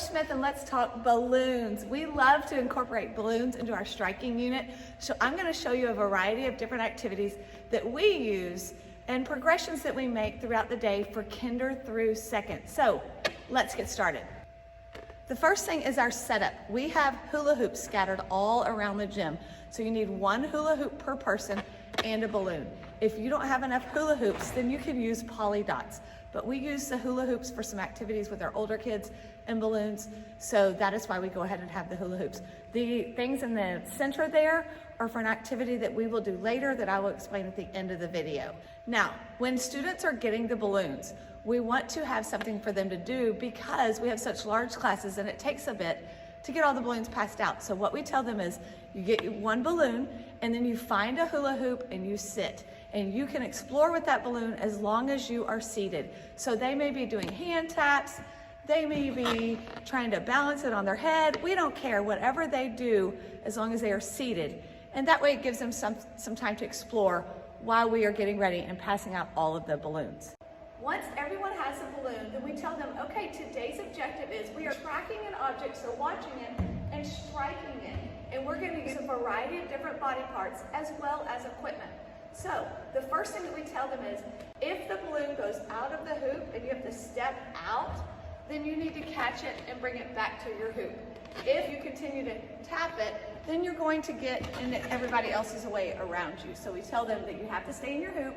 Smith, and let's talk balloons. We love to incorporate balloons into our striking unit. So I'm going to show you a variety of different activities that we use and progressions that we make throughout the day for Kinder through 2nd. So let's get started. The first thing is our setup. We have hula hoops scattered all around the gym. So you need one hula hoop per person and a balloon. If you don't have enough hula hoops, then you can use poly dots. But we use the hula hoops for some activities with our older kids and balloons. So that is why we go ahead and have the hula hoops. The things in the center there are for an activity that we will do later that I will explain at the end of the video. Now, when students are getting the balloons, we want to have something for them to do because we have such large classes and it takes a bit to get all the balloons passed out. So what we tell them is you get one balloon and then you find a hula hoop and you sit. And you can explore with that balloon as long as you are seated. So they may be doing hand taps, they may be trying to balance it on their head. We don't care, whatever they do, as long as they are seated. And that way it gives them some time to explore while we are getting ready and passing out all of the balloons. Once everyone has a balloon, then we tell them, okay, today's objective is we are tracking an object, so watching it and striking it. And we're going to use a variety of different body parts as well as equipment. So the first thing that we tell them is if the balloon goes out of the hoop and you have to step out, then you need to catch it and bring it back to your hoop. If you continue to tap it, then you're going to get in everybody else's way around you. So we tell them that you have to stay in your hoop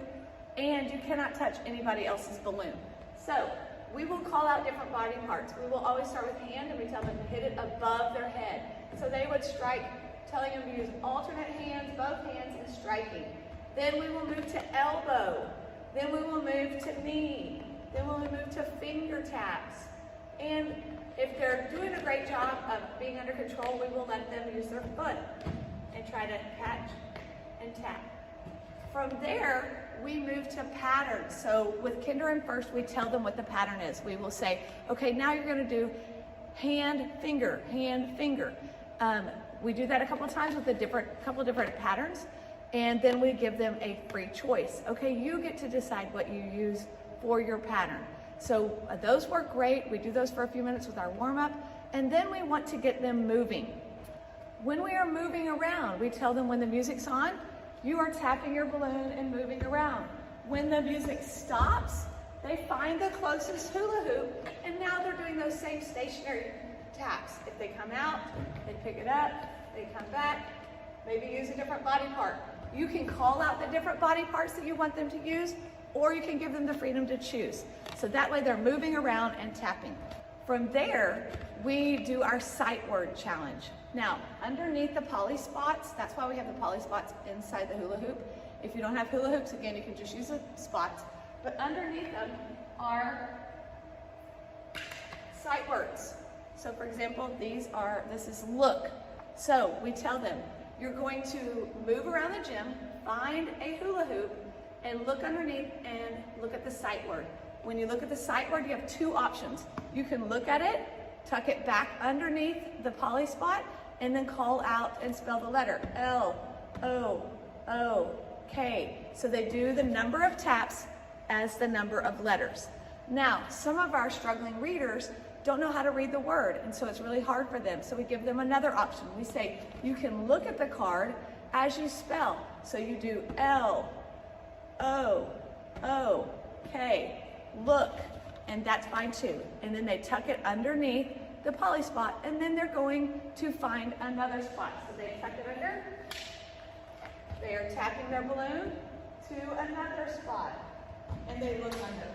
and you cannot touch anybody else's balloon. So we will call out different body parts. We will always start with hand and we tell them to hit it above their head. So they would strike, telling them to use alternate hands, both hands, and striking. Then we will move to elbow. Then we will move to knee. Then we'll move to finger taps. And if they're doing a great job of being under control, we will let them use their foot and try to catch and tap. From there, we move to patterns. So with Kinder and First, we tell them what the pattern is. We will say, okay, now you're going to do hand, finger, hand, finger. We do that a couple of times with a couple different patterns. And then we give them a free choice. Okay, you get to decide what you use for your pattern. So those work great. We do those for a few minutes with our warm-up. And then we want to get them moving. When we are moving around, we tell them when the music's on, you are tapping your balloon and moving around. When the music stops, they find the closest hula hoop, and now they're doing those same stationary taps. If they come out, they pick it up, they come back, maybe use a different body part. You can call out the different body parts that you want them to use, or you can give them the freedom to choose. So that way they're moving around and tapping. From there, we do our sight word challenge. Now, underneath the poly spots, that's why we have the poly spots inside the hula hoop. If you don't have hula hoops, again, you can just use the spots. But underneath them are sight words. So for example, this is look. So we tell them, you're going to move around the gym, find a hula hoop, and look underneath and look at the sight word. When you look at the sight word, you have two options. You can look at it, tuck it back underneath the poly spot, and then call out and spell the letter L-O-O-K. So they do the number of taps as the number of letters. Now, some of our struggling readers don't know how to read the word, and so it's really hard for them. So we give them another option. We say, you can look at the card as you spell. So you do L-O-O-K, look, and that's fine too. And then they tuck it underneath the poly spot, and then they're going to find another spot. So they tuck it under, they are tapping their balloon to another spot, and they look under.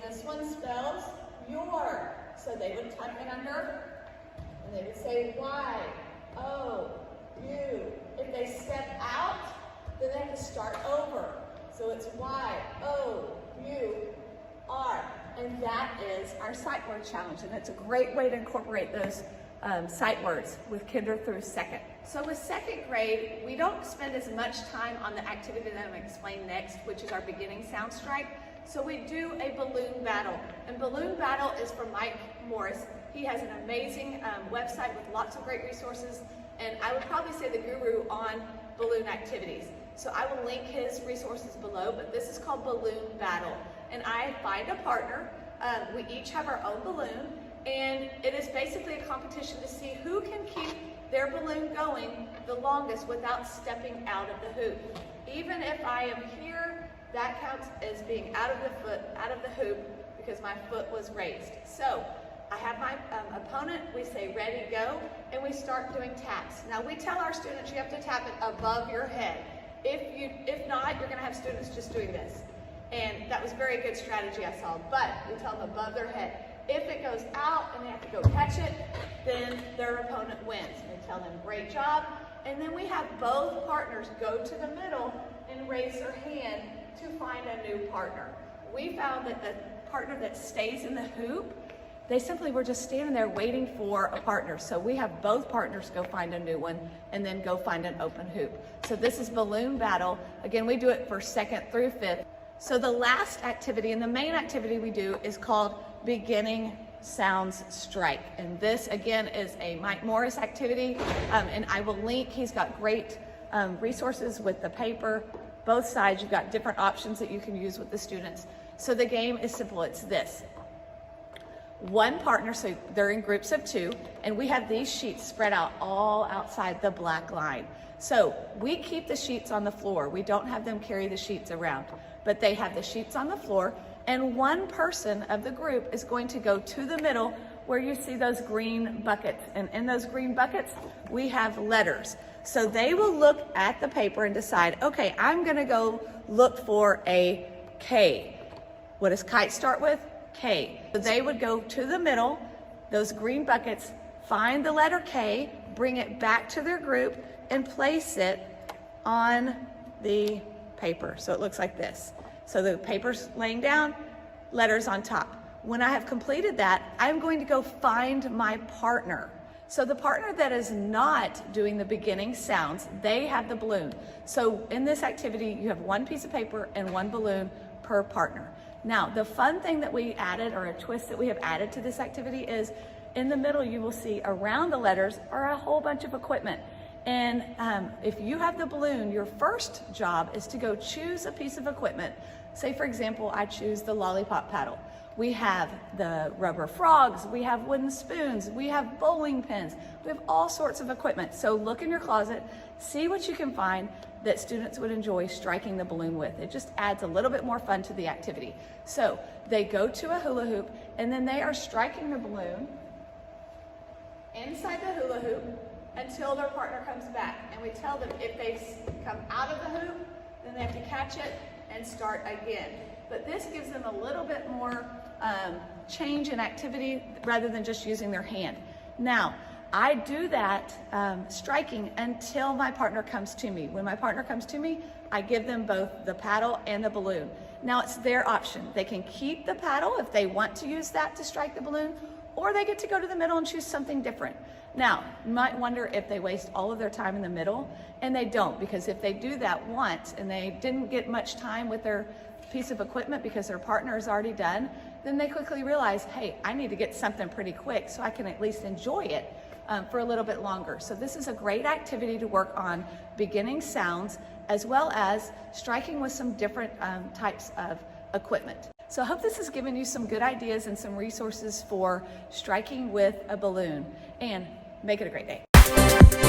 This one spells your. So they would tuck it under, and they would say Y-O-U. If they step out, then they have to start over. So it's Y-O-U-R. And that is our sight word challenge. And it's a great way to incorporate those sight words with Kinder through 2nd. So with 2nd grade, we don't spend as much time on the activity that I'm going to explain next, which is our beginning sound strike. So we do a balloon battle. And balloon battle is from Mike Morris. He has an amazing website with lots of great resources. And I would probably say the guru on balloon activities. So I will link his resources below, but this is called Balloon Battle. And I find a partner, we each have our own balloon, And it is basically a competition to see who can keep their balloon going the longest without stepping out of the hoop. Even if I am here, that counts as being out of the hoop because my foot was raised. So I have my opponent, we say ready, go, and we start doing taps. Now we tell our students you have to tap it above your head. If not, you're gonna have students just doing this. And that was a very good strategy I saw, but we tell them above their head. If it goes out and they have to go catch it, then their opponent wins. We tell them great job, and then we have both partners go to the middle and raise their hand to find a new partner. We found that the partner that stays in the hoop, they simply were just standing there waiting for a partner. So we have both partners go find a new one and then go find an open hoop. So this is balloon battle. Again, we do it for 2nd through 5th. So the last activity and the main activity we do is called beginning sounds strike. And this again is a Mike Morris activity. And I will link, he's got great resources with the paper. Both sides, you've got different options that you can use with the students. So the game is simple, it's this. One partner, so they're in groups of 2, and we have these sheets spread out all outside the black line. So we keep the sheets on the floor. We don't have them carry the sheets around, but they have the sheets on the floor, and one person of the group is going to go to the middle where you see those green buckets. And in those green buckets, we have letters. So they will look at the paper and decide, okay, I'm gonna go look for a K. What does kite start with? K. So they would go to the middle, those green buckets, find the letter K, bring it back to their group, and place it on the paper. So it looks like this. So the paper's laying down, letters on top. When I have completed that, I'm going to go find my partner. So the partner that is not doing the beginning sounds, they have the balloon. So in this activity, you have one piece of paper and one balloon per partner. Now, the fun thing that we added, or a twist that we have added to this activity, is in the middle you will see around the letters are a whole bunch of equipment. And if you have the balloon, your first job is to go choose a piece of equipment. Say, for example, I choose the lollipop paddle. We have the rubber frogs, we have wooden spoons, we have bowling pins, we have all sorts of equipment. So look in your closet, see what you can find that students would enjoy striking the balloon with. It just adds a little bit more fun to the activity. So they go to a hula hoop and then they are striking the balloon inside the hula hoop until their partner comes back. And we tell them if they come out of the hoop, then they have to catch it and start again. But this gives them a little bit more change in activity rather than just using their hand. Now, I do that striking until my partner comes to me. When my partner comes to me, I give them both the paddle and the balloon. Now it's their option. They can keep the paddle if they want to use that to strike the balloon, or they get to go to the middle and choose something different. Now, you might wonder if they waste all of their time in the middle, and they don't, because if they do that once and they didn't get much time with their piece of equipment because their partner is already done, then they quickly realize, hey, I need to get something pretty quick so I can at least enjoy it for a little bit longer. So this is a great activity to work on beginning sounds as well as striking with some different types of equipment. So I hope this has given you some good ideas and some resources for striking with a balloon, and make it a great day.